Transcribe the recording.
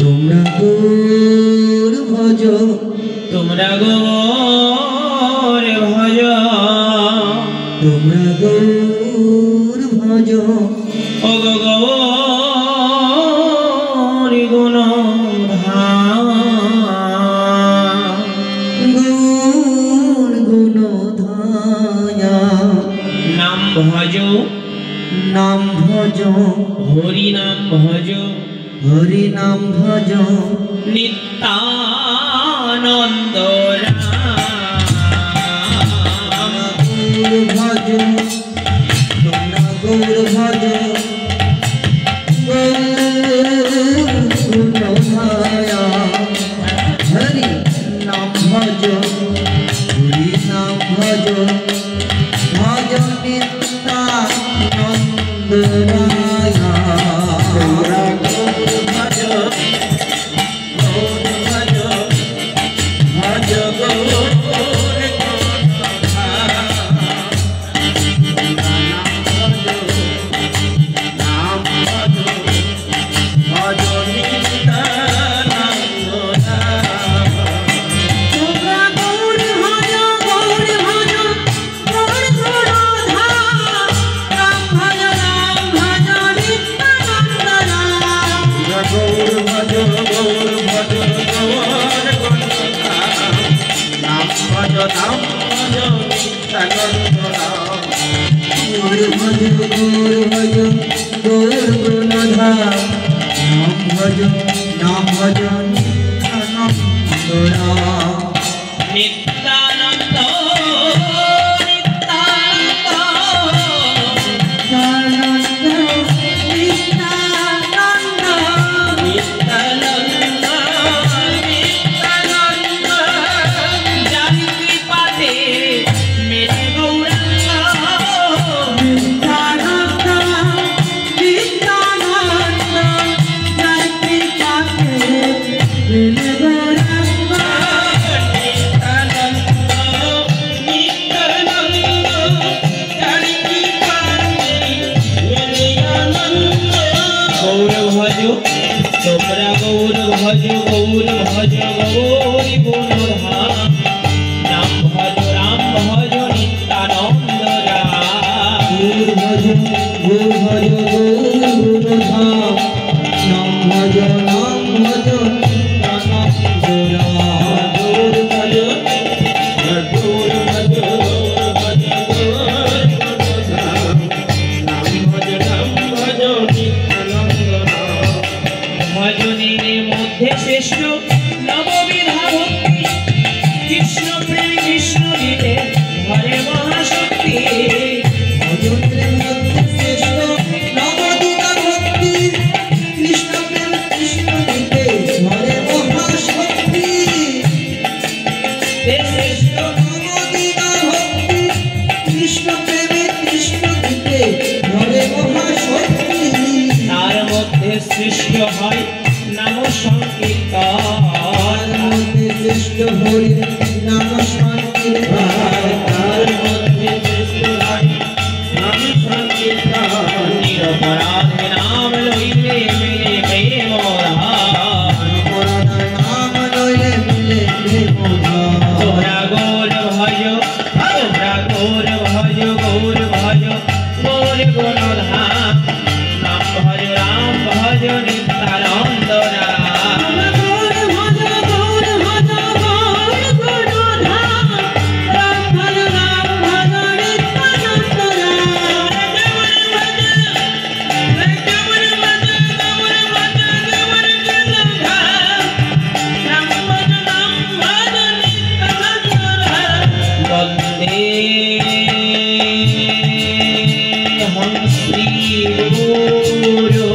তোমরা গৌর ভজ, তোমরা গৌর ভজ, তোমরা গৌর ভজ, ও গৌর গুণধাম, গৌর গুণধায়া। নাম ভজ, নাম ভজ, হরি নাম ভজ, হরি নাম ভজ, নিত্যানন্দ রাম। গৌর ভজ, তোমরা গৌর ভজ, গৌর গুণধায়া। হরি নাম ভজ, হরি নাম ভজ, ভজ নিত্যানন্দ রায়া। তোমরা গৌর ভজ, গৌর ভজ, ভজ গৌর নাম ভজ, ভজ নিত্যানন্দ রাম। তোমরা গৌর ভজ, গৌর ভজ, গৌর গুণধাম, রাম ভজ, রাম ভজ, নিত্যানন্দ রাম। গৌর ভজ, গৌর ভজ, গৌর গুণধাম, নাম ভজ, নাম ভজ, নিত্যানন্দ রাম। গৌর ভজ, গৌর ভজ, গৌর গুণধাম, নাম ভজ, নাম ভজ, নিত্যানন্দ রাম। নিত্যানন্দ, নিত্যানন্দ, নিত্যানন্দ, নিত্যানন্দ, নিত্যানন্দ, নিত্যানন্দ, যার কৃপাতে মেলে গৌরাঙ্গ। নিত্যানন্দ, নিত্যানন্দ, যার কৃপাতে মেলে গৌরাঙ্গ। গৌর ভজ, তোমরা গৌর ভজ, গৌর ভজ, গৌর গুণধাম, নাম ভজ, রাম ভজ, নিত্যানন্দ রাম। গৌর ভজ, গৌর ভজ, গৌর গুণধাম, নাম ভজ, নাম ভজ, নিত্যানন্দ রাম। গৌর ভজ, গৌর ভজ, গৌর ভজ, গৌর গুণধাম, নাম ভজ, নাম ভজ, নিত্যানন্দ রাম। ভজনের মধ্যে শ্রেষ্ঠ নববিধা ভক্তি, কৃষ্ণ প্রেম কৃষ্ণ দিতে ঘরে মহাশক্তি। ভজনের মধ্যে শ্রেষ্ঠ নবদ্বীপা ভক্তি, কৃষ্ণ প্রেম কৃষ্ণ দিতে ঘরে মহাশক্তি। শ্রেষ্ঠ নবদ্বীপা ভক্তি, কৃষ্ণ প্রেমে কৃষ্ণ দিতে ঘরে মহাশক্তি। তার মধ্যে সৃষ্ট হয় নাম সংকীর্তন। তার মধ্যে শ্রেষ্ঠ হরি নাম সংকীর্তন।